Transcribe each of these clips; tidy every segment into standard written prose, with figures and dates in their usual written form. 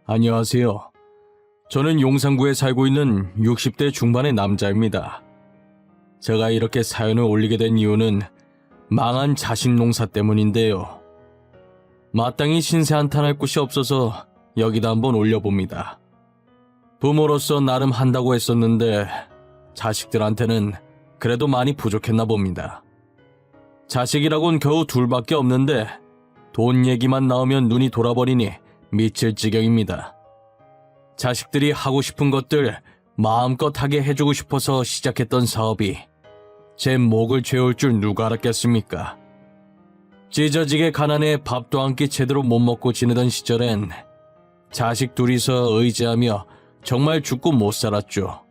안녕하세요. 저는 용산구에 살고 있는 60대 중반의 남자입니다. 제가 이렇게 사연을 올리게 된 이유는 망한 자식 농사 때문인데요. 마땅히 신세 한탄할 곳이 없어서 여기다 한번 올려봅니다. 부모로서 나름 한다고 했었는데 자식들한테는 그래도 많이 부족했나 봅니다. 자식이라곤 겨우 둘밖에 없는데 돈 얘기만 나오면 눈이 돌아버리니 미칠 지경입니다. 자식들이 하고 싶은 것들 마음껏 하게 해주고 싶어서 시작했던 사업이 제 목을 죄올 줄 누가 알았겠습니까? 찢어지게 가난해 밥도 한 끼 제대로 못 먹고 지내던 시절엔 자식 둘이서 의지하며 정말 죽고 못 살았죠.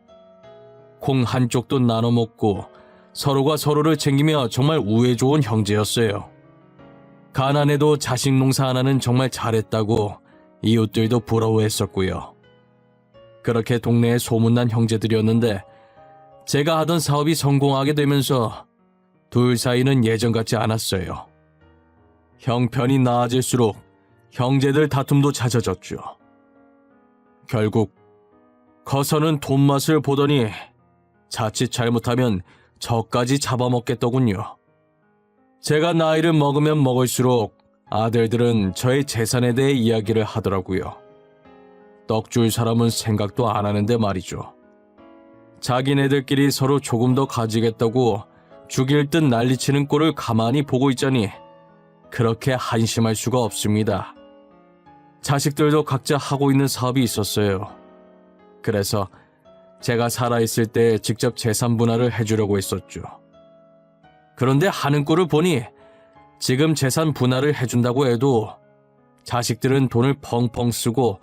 콩 한쪽도 나눠 먹고 서로가 서로를 챙기며 정말 우애 좋은 형제였어요. 가난해도 자식 농사 하나는 정말 잘했다고 이웃들도 부러워했었고요. 그렇게 동네에 소문난 형제들이었는데 제가 하던 사업이 성공하게 되면서 둘 사이는 예전 같지 않았어요. 형편이 나아질수록 형제들 다툼도 잦아졌죠. 결국 커서는 돈맛을 보더니 자칫 잘못하면 저까지 잡아먹겠더군요. 제가 나이를 먹으면 먹을수록 아들들은 저의 재산에 대해 이야기를 하더라고요. 떡 줄 사람은 생각도 안 하는데 말이죠. 자기네들끼리 서로 조금 더 가지겠다고 죽일 듯 난리치는 꼴을 가만히 보고 있자니 그렇게 한심할 수가 없습니다. 자식들도 각자 하고 있는 사업이 있었어요. 그래서 제가 살아있을 때 직접 재산 분할을 해주려고 했었죠. 그런데 하는 꼴을 보니 지금 재산 분할을 해준다고 해도 자식들은 돈을 펑펑 쓰고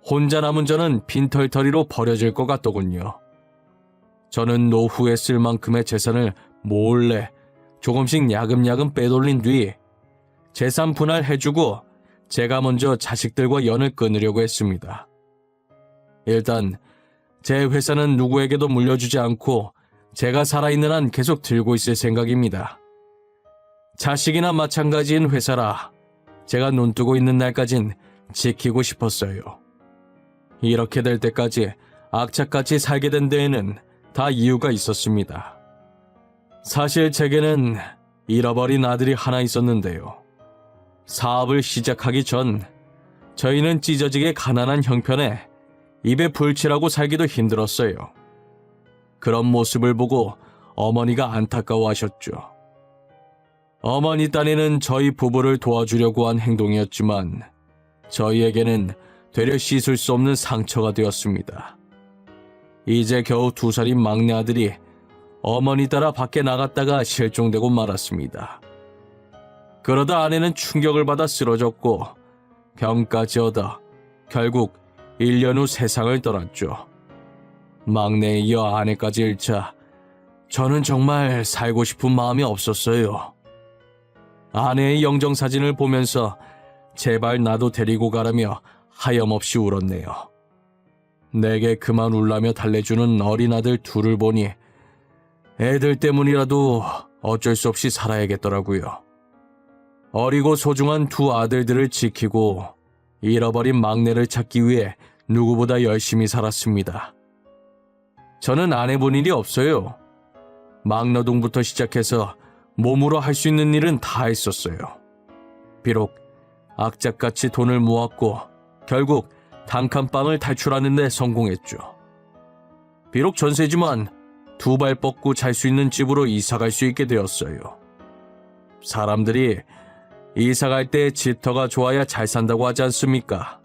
혼자 남은 저는 빈털터리로 버려질 것 같더군요. 저는 노후에 쓸 만큼의 재산을 몰래 조금씩 야금야금 빼돌린 뒤 재산 분할해주고 제가 먼저 자식들과 연을 끊으려고 했습니다. 일단 제 회사는 누구에게도 물려주지 않고 제가 살아있는 한 계속 들고 있을 생각입니다. 자식이나 마찬가지인 회사라 제가 눈뜨고 있는 날까진 지키고 싶었어요. 이렇게 될 때까지 악착같이 살게 된 데에는 다 이유가 있었습니다. 사실 제게는 잃어버린 아들이 하나 있었는데요. 사업을 시작하기 전 저희는 찢어지게 가난한 형편에 입에 불칠하고 살기도 힘들었어요. 그런 모습을 보고 어머니가 안타까워하셨죠. 어머니 딴에는 저희 부부를 도와주려고 한 행동이었지만 저희에게는 되려 씻을 수 없는 상처가 되었습니다. 이제 겨우 2살인 막내 아들이 어머니 따라 밖에 나갔다가 실종되고 말았습니다. 그러다 아내는 충격을 받아 쓰러졌고 병까지 얻어 결국 1년 후 세상을 떠났죠. 막내에 이어 아내까지 잃자 저는 정말 살고 싶은 마음이 없었어요. 아내의 영정사진을 보면서 제발 나도 데리고 가라며 하염없이 울었네요. 내게 그만 울라며 달래주는 어린 아들 둘을 보니 애들 때문이라도 어쩔 수 없이 살아야겠더라고요. 어리고 소중한 두 아들들을 지키고 잃어버린 막내를 찾기 위해 누구보다 열심히 살았습니다. 저는 안 해본 일이 없어요. 막노동부터 시작해서 몸으로 할 수 있는 일은 다 했었어요. 비록 악착같이 돈을 모았고 결국 단칸방을 탈출하는 데 성공했죠. 비록 전세지만 2발 뻗고 잘 수 있는 집으로 이사갈 수 있게 되었어요. 사람들이 이사갈 때 집 터가 좋아야 잘 산다고 하지 않습니까?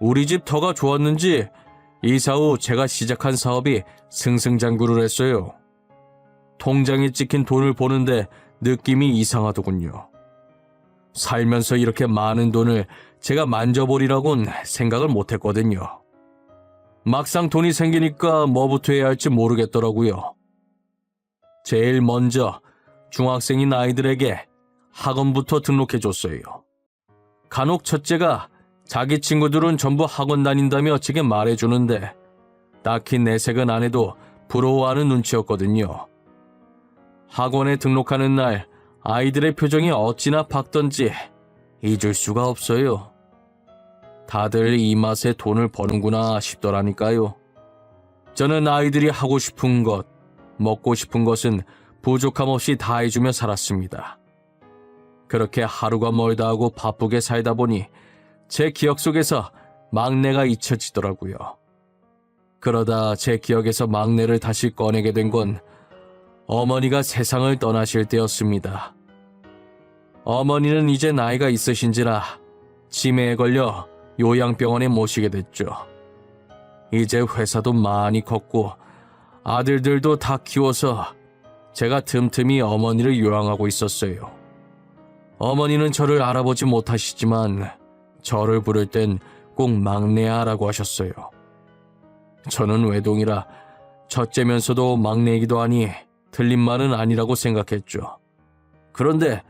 우리 집 터가 좋았는지 이사 후 제가 시작한 사업이 승승장구를 했어요. 통장에 찍힌 돈을 보는데 느낌이 이상하더군요. 살면서 이렇게 많은 돈을 제가 만져보리라곤 생각을 못했거든요. 막상 돈이 생기니까 뭐부터 해야 할지 모르겠더라고요. 제일 먼저 중학생인 아이들에게 학원부터 등록해줬어요. 간혹 첫째가 자기 친구들은 전부 학원 다닌다며 제게 말해주는데 딱히 내색은 안 해도 부러워하는 눈치였거든요. 학원에 등록하는 날 아이들의 표정이 어찌나 밝던지 잊을 수가 없어요. 다들 이 맛에 돈을 버는구나 싶더라니까요. 저는 아이들이 하고 싶은 것, 먹고 싶은 것은 부족함 없이 다 해주며 살았습니다. 그렇게 하루가 멀다 하고 바쁘게 살다 보니 제 기억 속에서 막내가 잊혀지더라고요. 그러다 제 기억에서 막내를 다시 꺼내게 된 건 어머니가 세상을 떠나실 때였습니다. 어머니는 이제 나이가 있으신지라 치매에 걸려 요양병원에 모시게 됐죠. 이제 회사도 많이 컸고 아들들도 다 키워서 제가 틈틈이 어머니를 요양하고 있었어요. 어머니는 저를 알아보지 못하시지만 저를 부를 땐 꼭 막내야라고 하셨어요. 저는 외동이라 첫째면서도 막내이기도 하니 틀린 말은 아니라고 생각했죠. 그런데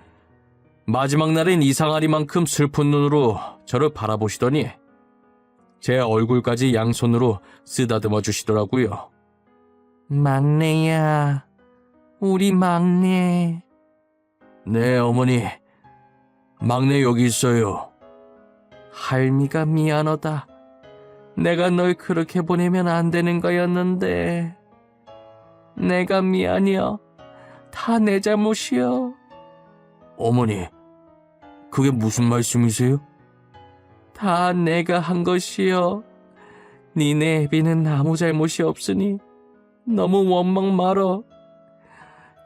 마지막 날엔 이상하리만큼 슬픈 눈으로 저를 바라보시더니 제 얼굴까지 양손으로 쓰다듬어 주시더라고요. 막내야, 우리 막내. 네, 어머니. 막내 여기 있어요. 할미가 미안하다. 내가 널 그렇게 보내면 안 되는 거였는데. 내가 미안이여. 다 내 잘못이여. 어머니, 그게 무슨 말씀이세요? 다 내가 한 것이여. 니네 애비는 아무 잘못이 없으니 너무 원망 말어.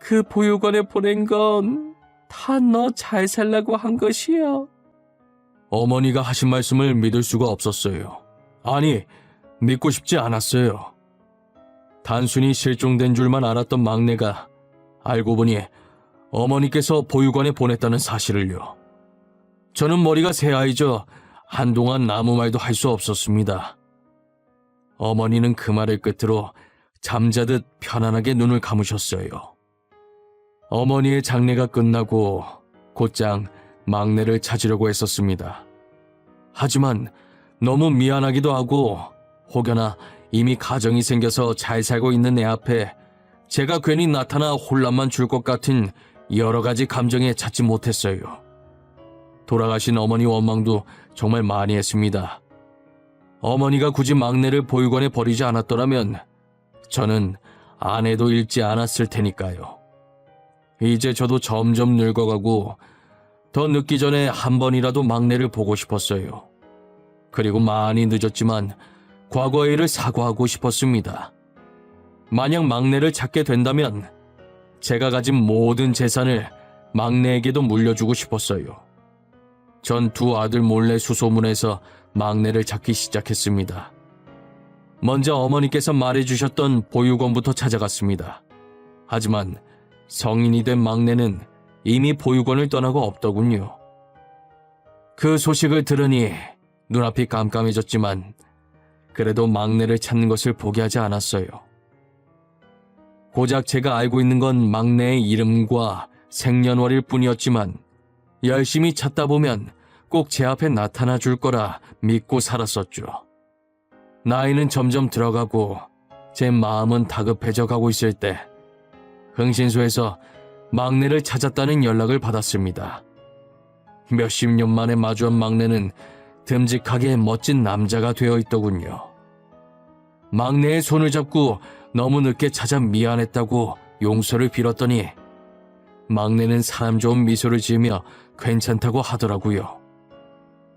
그 보육원에 보낸 건 다 너 잘 살라고 한 것이여. 어머니가 하신 말씀을 믿을 수가 없었어요. 아니, 믿고 싶지 않았어요. 단순히 실종된 줄만 알았던 막내가 알고 보니 어머니께서 보육원에 보냈다는 사실을요. 저는 머리가 새하이져 한동안 아무 말도 할 수 없었습니다. 어머니는 그 말을 끝으로 잠자듯 편안하게 눈을 감으셨어요. 어머니의 장례가 끝나고 곧장 막내를 찾으려고 했었습니다. 하지만 너무 미안하기도 하고 혹여나 이미 가정이 생겨서 잘 살고 있는 애 앞에 제가 괜히 나타나 혼란만 줄 것 같은 여러 가지 감정에 찾지 못했어요. 돌아가신 어머니 원망도 정말 많이 했습니다. 어머니가 굳이 막내를 보육원에 버리지 않았더라면 저는 아내도 잃지 않았을 테니까요. 이제 저도 점점 늙어가고 더 늙기 전에 한 번이라도 막내를 보고 싶었어요. 그리고 많이 늦었지만 과거의 일을 사과하고 싶었습니다. 만약 막내를 찾게 된다면 제가 가진 모든 재산을 막내에게도 물려주고 싶었어요. 전 두 아들 몰래 수소문해서 막내를 찾기 시작했습니다. 먼저 어머니께서 말해주셨던 보육원부터 찾아갔습니다. 하지만 성인이 된 막내는 이미 보육원을 떠나고 없더군요. 그 소식을 들으니 눈앞이 깜깜해졌지만 그래도 막내를 찾는 것을 포기하지 않았어요. 고작 제가 알고 있는 건 막내의 이름과 생년월일 뿐이었지만 열심히 찾다 보면 꼭 제 앞에 나타나 줄 거라 믿고 살았었죠. 나이는 점점 들어가고 제 마음은 다급해져 가고 있을 때 흥신소에서 막내를 찾았다는 연락을 받았습니다. 몇십 년 만에 마주한 막내는 듬직하게 멋진 남자가 되어 있더군요. 막내의 손을 잡고 너무 늦게 찾아 미안했다고 용서를 빌었더니 막내는 사람 좋은 미소를 지으며 괜찮다고 하더라고요.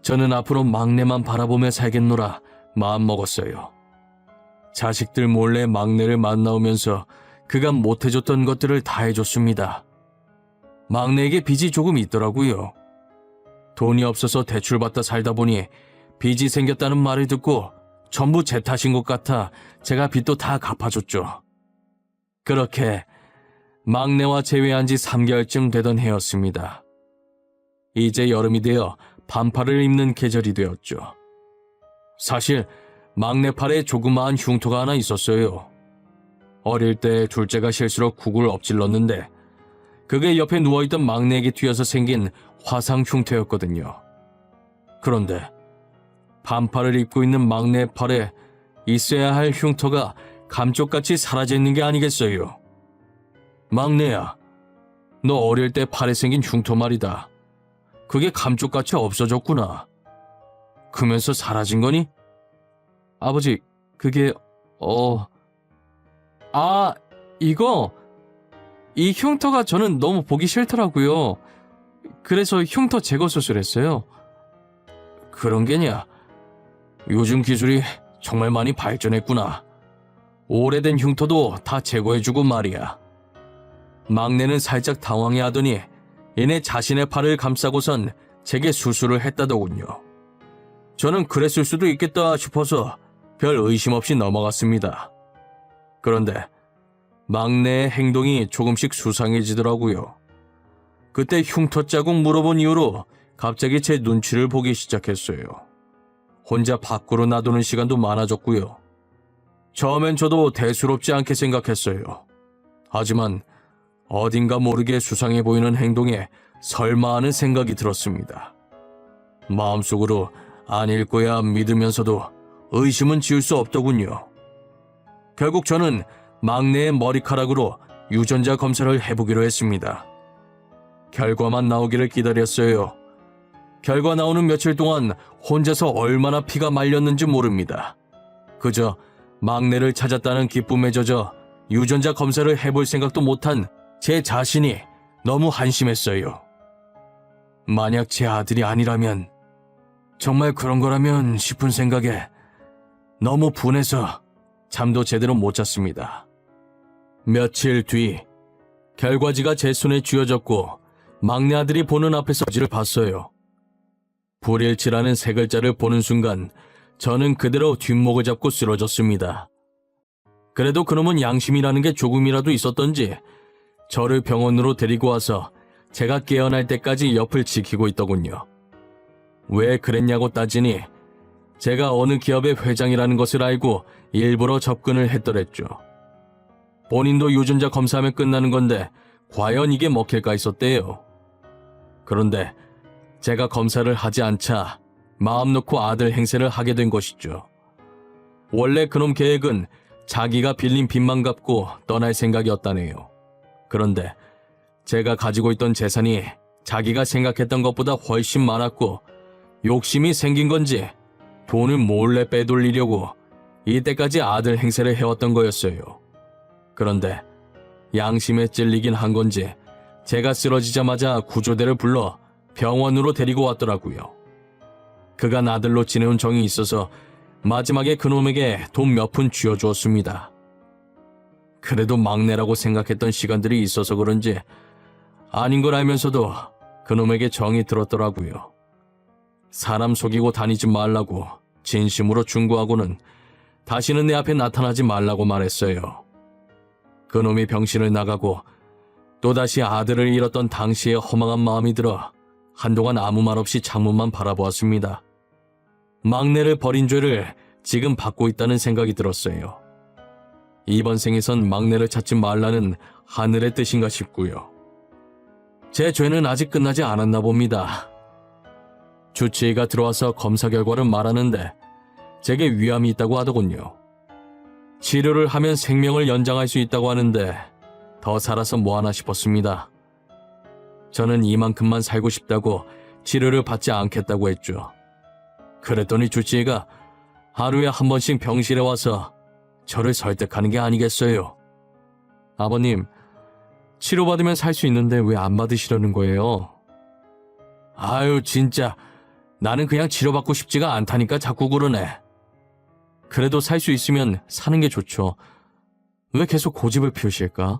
저는 앞으로 막내만 바라보며 살겠노라 마음먹었어요. 자식들 몰래 막내를 만나오면서 그가 못해줬던 것들을 다 해줬습니다. 막내에게 빚이 조금 있더라고요. 돈이 없어서 대출받다 살다 보니 빚이 생겼다는 말을 듣고 전부 제 탓인 것 같아 제가 빚도 다 갚아줬죠. 그렇게 막내와 재회한 지 3개월쯤 되던 해였습니다. 이제 여름이 되어 반팔을 입는 계절이 되었죠. 사실 막내 팔에 조그마한 흉터가 하나 있었어요. 어릴 때 둘째가 실수로 국을 엎질렀는데 그게 옆에 누워있던 막내에게 튀어서 생긴 화상 흉터였거든요. 그런데 반팔을 입고 있는 막내 팔에 있어야 할 흉터가 감쪽같이 사라져 있는 게 아니겠어요. 막내야, 너 어릴 때 팔에 생긴 흉터 말이다. 그게 감쪽같이 없어졌구나. 크면서 사라진 거니? 아버지, 그게 이거 이 흉터가 저는 너무 보기 싫더라고요. 그래서 흉터 제거 수술했어요. 그런 게냐? 요즘 기술이 정말 많이 발전했구나. 오래된 흉터도 다 제거해주고 말이야. 막내는 살짝 당황해하더니 이내 자신의 팔을 감싸고선 제게 수술을 했다더군요. 저는 그랬을 수도 있겠다 싶어서 별 의심 없이 넘어갔습니다. 그런데 막내의 행동이 조금씩 수상해지더라고요. 그때 흉터 자국 물어본 이후로 갑자기 제 눈치를 보기 시작했어요. 혼자 밖으로 놔두는 시간도 많아졌고요. 처음엔 저도 대수롭지 않게 생각했어요. 하지만 어딘가 모르게 수상해 보이는 행동에 설마 하는 생각이 들었습니다. 마음속으로 아닐 거야 믿으면서도 의심은 지울 수 없더군요. 결국 저는 막내의 머리카락으로 유전자 검사를 해보기로 했습니다. 결과만 나오기를 기다렸어요. 결과 나오는 며칠 동안 혼자서 얼마나 피가 말렸는지 모릅니다. 그저 막내를 찾았다는 기쁨에 젖어 유전자 검사를 해볼 생각도 못한 제 자신이 너무 한심했어요. 만약 제 아들이 아니라면, 정말 그런 거라면 싶은 생각에 너무 분해서 잠도 제대로 못 잤습니다. 며칠 뒤 결과지가 제 손에 쥐어졌고 막내 아들이 보는 앞에서 지를 봤어요. 불일치라는 세 글자를 보는 순간 저는 그대로 뒷목을 잡고 쓰러졌습니다. 그래도 그놈은 양심이라는 게 조금이라도 있었던지 저를 병원으로 데리고 와서 제가 깨어날 때까지 옆을 지키고 있더군요. 왜 그랬냐고 따지니 제가 어느 기업의 회장이라는 것을 알고 일부러 접근을 했더랬죠. 본인도 유전자 검사하면 끝나는 건데 과연 이게 먹힐까 했었대요. 그런데 제가 검사를 하지 않자 마음 놓고 아들 행세를 하게 된 것이죠. 원래 그놈 계획은 자기가 빌린 빚만 갚고 떠날 생각이었다네요. 그런데 제가 가지고 있던 재산이 자기가 생각했던 것보다 훨씬 많았고 욕심이 생긴 건지 돈을 몰래 빼돌리려고 이때까지 아들 행세를 해왔던 거였어요. 그런데 양심에 찔리긴 한 건지 제가 쓰러지자마자 구조대를 불러 병원으로 데리고 왔더라고요. 그간 아들로 지내온 정이 있어서 마지막에 그놈에게 돈 몇 푼 쥐어주었습니다. 그래도 막내라고 생각했던 시간들이 있어서 그런지 아닌 걸 알면서도 그놈에게 정이 들었더라고요. 사람 속이고 다니지 말라고 진심으로 충고하고는 다시는 내 앞에 나타나지 말라고 말했어요. 그놈이 병실을 나가고 또다시 아들을 잃었던 당시의 허망한 마음이 들어 한동안 아무 말 없이 창문만 바라보았습니다. 막내를 버린 죄를 지금 받고 있다는 생각이 들었어요. 이번 생에선 막내를 찾지 말라는 하늘의 뜻인가 싶고요. 제 죄는 아직 끝나지 않았나 봅니다. 주치의가 들어와서 검사 결과를 말하는데 제게 위암이 있다고 하더군요. 치료를 하면 생명을 연장할 수 있다고 하는데 더 살아서 뭐하나 싶었습니다. 저는 이만큼만 살고 싶다고 치료를 받지 않겠다고 했죠. 그랬더니 주치의가 하루에 한 번씩 병실에 와서 저를 설득하는 게 아니겠어요. 아버님, 치료받으면 살 수 있는데 왜 안 받으시려는 거예요? 아유, 진짜 나는 그냥 치료받고 싶지가 않다니까 자꾸 그러네. 그래도 살 수 있으면 사는 게 좋죠. 왜 계속 고집을 피우실까?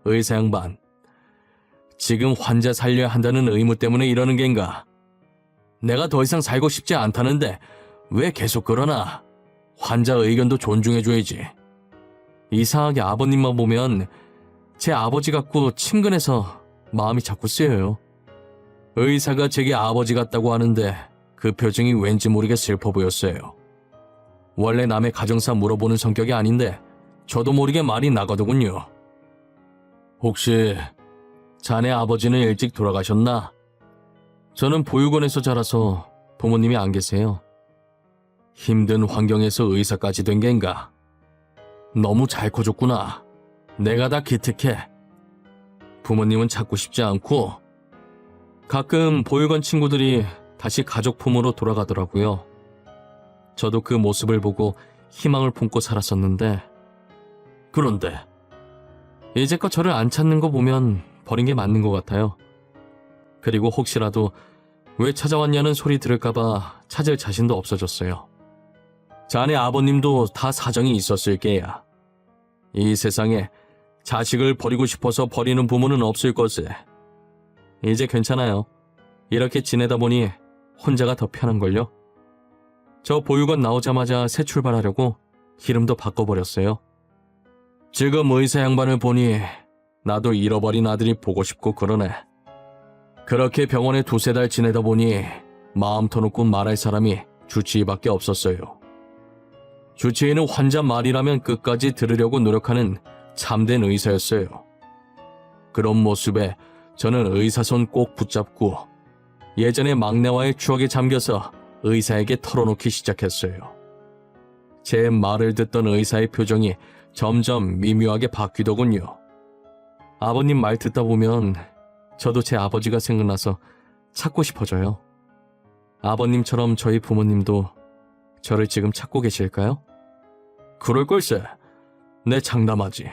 의사 양반, 지금 환자 살려야 한다는 의무 때문에 이러는 겐가? 내가 더 이상 살고 싶지 않다는데 왜 계속 그러나? 환자 의견도 존중해줘야지. 이상하게 아버님만 보면 제 아버지 같고 친근해서 마음이 자꾸 쓰여요. 의사가 제게 아버지 같다고 하는데 그 표정이 왠지 모르게 슬퍼 보였어요. 원래 남의 가정사 물어보는 성격이 아닌데 저도 모르게 말이 나가더군요. 혹시 자네 아버지는 일찍 돌아가셨나? 저는 보육원에서 자라서 부모님이 안 계세요. 힘든 환경에서 의사까지 된 겐가? 너무 잘 커줬구나. 내가 다 기특해. 부모님은 찾고 싶지 않고 가끔 보육원 친구들이 다시 가족 품으로 돌아가더라고요. 저도 그 모습을 보고 희망을 품고 살았었는데, 그런데 이제껏 저를 안 찾는 거 보면 버린 게 맞는 것 같아요. 그리고 혹시라도 왜 찾아왔냐는 소리 들을까봐 찾을 자신도 없어졌어요. 자네 아버님도 다 사정이 있었을 게야. 이 세상에 자식을 버리고 싶어서 버리는 부모는 없을 것에. 이제 괜찮아요. 이렇게 지내다 보니 혼자가 더 편한걸요. 저 보육원 나오자마자 새 출발하려고 이름도 바꿔버렸어요. 지금 의사 양반을 보니 나도 잃어버린 아들이 보고 싶고 그러네. 그렇게 병원에 2-3달 지내다 보니 마음 터놓고 말할 사람이 주치의밖에 없었어요. 주치의는 환자 말이라면 끝까지 들으려고 노력하는 참된 의사였어요. 그런 모습에 저는 의사 손 꼭 붙잡고 예전의 막내와의 추억에 잠겨서 의사에게 털어놓기 시작했어요. 제 말을 듣던 의사의 표정이 점점 미묘하게 바뀌더군요. 아버님 말 듣다 보면 저도 제 아버지가 생각나서 찾고 싶어져요. 아버님처럼 저희 부모님도 저를 지금 찾고 계실까요? 그럴 걸세. 내 장담하지.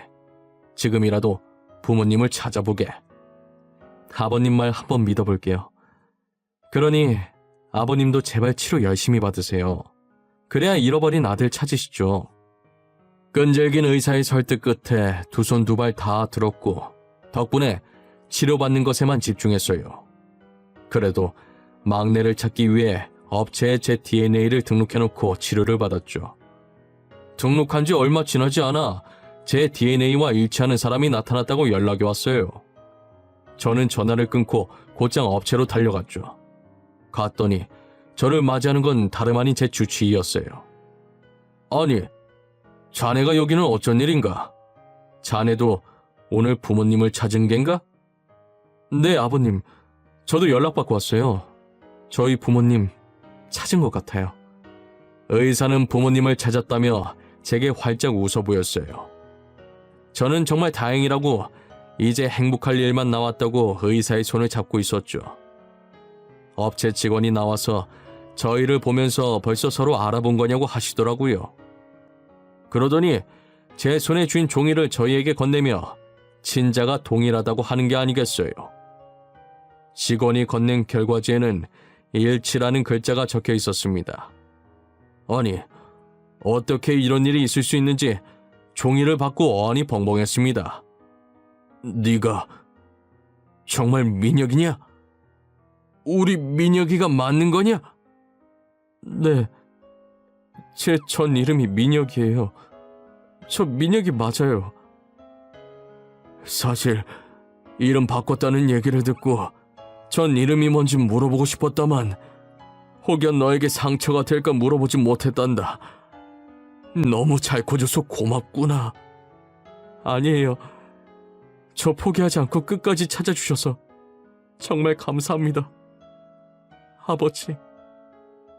지금이라도 부모님을 찾아보게. 아버님 말 한번 믿어볼게요. 그러니 아버님도 제발 치료 열심히 받으세요. 그래야 잃어버린 아들 찾으시죠. 끈질긴 의사의 설득 끝에 2손 2발 다 들었고 덕분에 치료받는 것에만 집중했어요. 그래도 막내를 찾기 위해 업체에 제 DNA를 등록해놓고 치료를 받았죠. 등록한 지 얼마 지나지 않아 제 DNA와 일치하는 사람이 나타났다고 연락이 왔어요. 저는 전화를 끊고 곧장 업체로 달려갔죠. 갔더니 저를 맞이하는 건 다름 아닌 제 주치의였어요. 아니, 자네가 여기는 어쩐 일인가? 자네도 오늘 부모님을 찾은 겐가? 네, 아버님. 저도 연락받고 왔어요. 저희 부모님 찾은 것 같아요. 의사는 부모님을 찾았다며 제게 활짝 웃어 보였어요. 저는 정말 다행이라고 이제 행복할 일만 남았다고 의사의 손을 잡고 있었죠. 업체 직원이 나와서 저희를 보면서 벌써 서로 알아본 거냐고 하시더라고요. 그러더니 제 손에 쥔 종이를 저희에게 건네며 친자가 동일하다고 하는 게 아니겠어요. 직원이 건넨 결과지에는 일치라는 글자가 적혀 있었습니다. 아니, 어떻게 이런 일이 있을 수 있는지 종이를 받고 어안이 벙벙했습니다. 네가 정말 민혁이냐? 우리 민혁이가 맞는 거냐? 네, 제 전 이름이 민혁이에요. 저 민혁이 맞아요. 사실 이름 바꿨다는 얘기를 듣고 전 이름이 뭔지 물어보고 싶었다만 혹연 너에게 상처가 될까 물어보지 못했단다. 너무 잘 커줘서 고맙구나. 아니에요. 저 포기하지 않고 끝까지 찾아주셔서 정말 감사합니다. 아버지.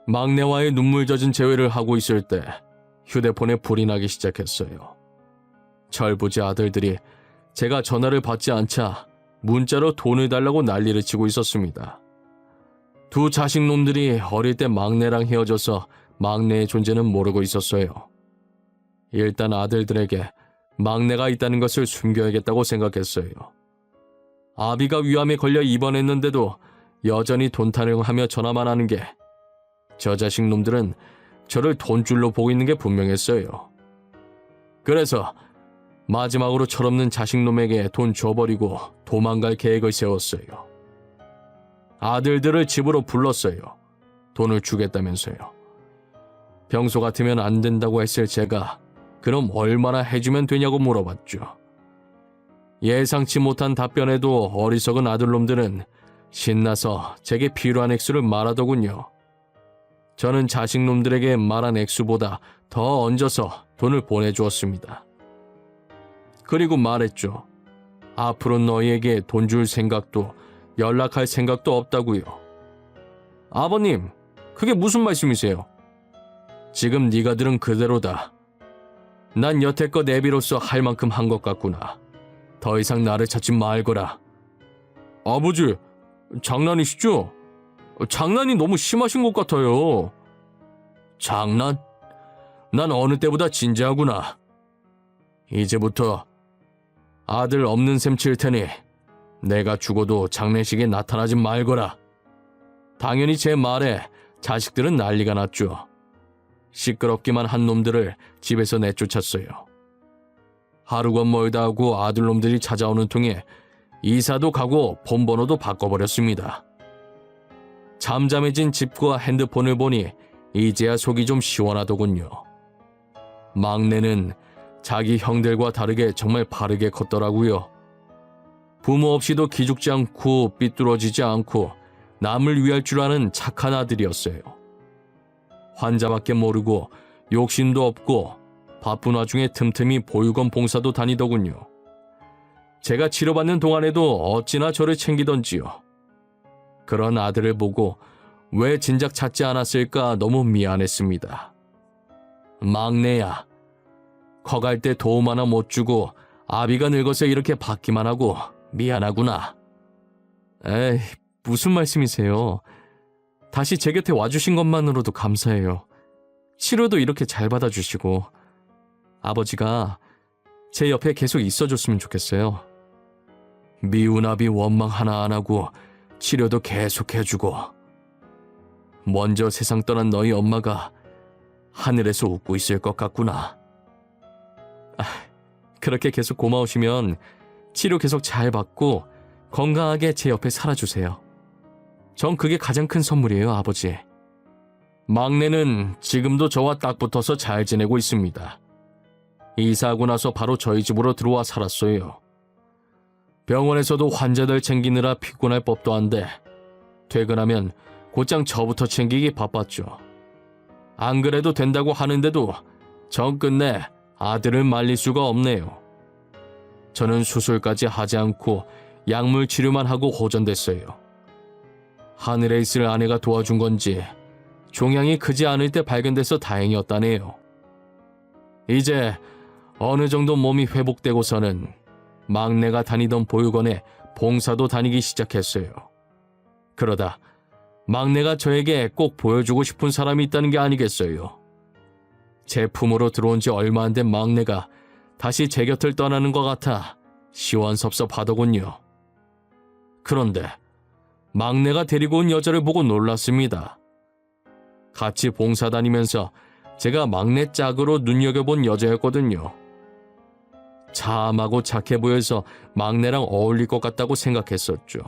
막내와의 눈물 젖은 재회를 하고 있을 때 휴대폰에 불이 나기 시작했어요. 철부지 아들들이 제가 전화를 받지 않자 문자로 돈을 달라고 난리를 치고 있었습니다. 두 자식놈들이 어릴 때 막내랑 헤어져서 막내의 존재는 모르고 있었어요. 일단 아들들에게 막내가 있다는 것을 숨겨야겠다고 생각했어요. 아비가 위암에 걸려 입원했는데도 여전히 돈 타령하며 전화만 하는 게 저 자식 놈들은 저를 돈줄로 보고 있는 게 분명했어요. 그래서 마지막으로 철없는 자식놈에게 돈 줘버리고 도망갈 계획을 세웠어요. 아들들을 집으로 불렀어요. 돈을 주겠다면서요. 평소 같으면 안 된다고 했을 제가 그럼 얼마나 해주면 되냐고 물어봤죠. 예상치 못한 답변에도 어리석은 아들놈들은 신나서 제게 필요한 액수를 말하더군요. 저는 자식놈들에게 말한 액수보다 더 얹어서 돈을 보내주었습니다. 그리고 말했죠. 앞으로 너희에게 돈 줄 생각도 연락할 생각도 없다고요. 아버님, 그게 무슨 말씀이세요? 지금 네가 들은 그대로다. 난 여태껏 애비로서 할 만큼 한 것 같구나. 더 이상 나를 찾지 말거라. 아버지, 장난이시죠? 장난이 너무 심하신 것 같아요. 장난? 난 어느 때보다 진지하구나. 이제부터 아들 없는 셈 칠 테니 내가 죽어도 장례식에 나타나지 말거라. 당연히 제 말에 자식들은 난리가 났죠. 시끄럽기만 한 놈들을 집에서 내쫓았어요. 하루가 멀다 하고 아들놈들이 찾아오는 통에 이사도 가고 폰번호도 바꿔버렸습니다. 잠잠해진 집과 핸드폰을 보니 이제야 속이 좀 시원하더군요. 막내는 자기 형들과 다르게 정말 바르게 컸더라고요. 부모 없이도 기죽지 않고 삐뚤어지지 않고 남을 위할 줄 아는 착한 아들이었어요. 환자밖에 모르고 욕심도 없고 바쁜 와중에 틈틈이 보육원 봉사도 다니더군요. 제가 치료받는 동안에도 어찌나 저를 챙기던지요. 그런 아들을 보고 왜 진작 찾지 않았을까 너무 미안했습니다. 막내야, 커갈 때 도움 하나 못 주고 아비가 늙어서 이렇게 받기만 하고 미안하구나. 에이, 무슨 말씀이세요? 다시 제 곁에 와주신 것만으로도 감사해요. 치료도 이렇게 잘 받아주시고 아버지가 제 옆에 계속 있어줬으면 좋겠어요. 미운 아비 원망 하나 안 하고 치료도 계속 해주고 먼저 세상 떠난 너희 엄마가 하늘에서 웃고 있을 것 같구나. 그렇게 계속 고마우시면 치료 계속 잘 받고 건강하게 제 옆에 살아주세요. 전 그게 가장 큰 선물이에요, 아버지. 막내는 지금도 저와 딱 붙어서 잘 지내고 있습니다. 이사하고 나서 바로 저희 집으로 들어와 살았어요. 병원에서도 환자들 챙기느라 피곤할 법도 한데 퇴근하면 곧장 저부터 챙기기 바빴죠. 안 그래도 된다고 하는데도 전 끝내 아들을 말릴 수가 없네요. 저는 수술까지 하지 않고 약물 치료만 하고 호전됐어요. 하늘에 있을 아내가 도와준 건지 종양이 크지 않을 때 발견돼서 다행이었다네요. 이제 어느 정도 몸이 회복되고서는 막내가 다니던 보육원에 봉사도 다니기 시작했어요. 그러다 막내가 저에게 꼭 보여주고 싶은 사람이 있다는 게 아니겠어요. 제 품으로 들어온 지 얼마 안 된 막내가 다시 제 곁을 떠나는 것 같아 시원섭섭하더군요. 그런데 막내가 데리고 온 여자를 보고 놀랐습니다. 같이 봉사 다니면서 제가 막내 짝으로 눈여겨본 여자였거든요. 참하고 착해 보여서 막내랑 어울릴 것 같다고 생각했었죠.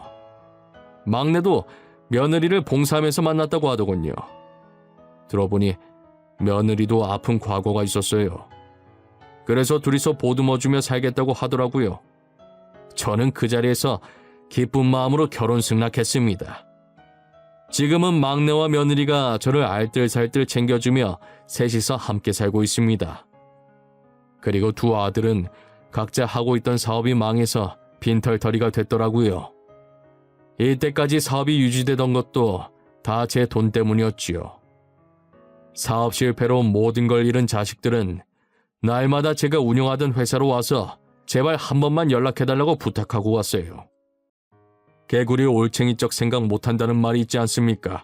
막내도 며느리를 봉사하면서 만났다고 하더군요. 들어보니 며느리도 아픈 과거가 있었어요. 그래서 둘이서 보듬어주며 살겠다고 하더라고요. 저는 그 자리에서 기쁜 마음으로 결혼 승낙했습니다. 지금은 막내와 며느리가 저를 알뜰살뜰 챙겨주며 셋이서 함께 살고 있습니다. 그리고 두 아들은 각자 하고 있던 사업이 망해서 빈털터리가 됐더라고요. 이때까지 사업이 유지되던 것도 다 제 돈 때문이었지요. 사업 실패로 모든 걸 잃은 자식들은 날마다 제가 운영하던 회사로 와서 제발 한 번만 연락해달라고 부탁하고 왔어요. 개구리 올챙이적 생각 못한다는 말이 있지 않습니까?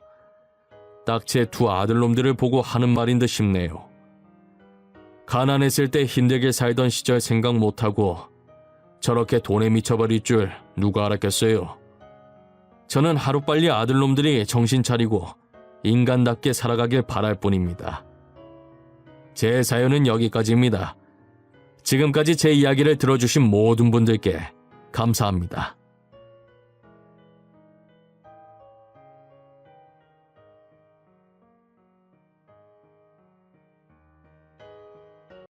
딱 제 두 아들놈들을 보고 하는 말인 듯 싶네요. 가난했을 때 힘들게 살던 시절 생각 못하고 저렇게 돈에 미쳐버릴 줄 누가 알았겠어요. 저는 하루빨리 아들놈들이 정신 차리고 인간답게 살아가길 바랄 뿐입니다. 제 사연은 여기까지입니다. 지금까지 제 이야기를 들어주신 모든 분들께 감사합니다.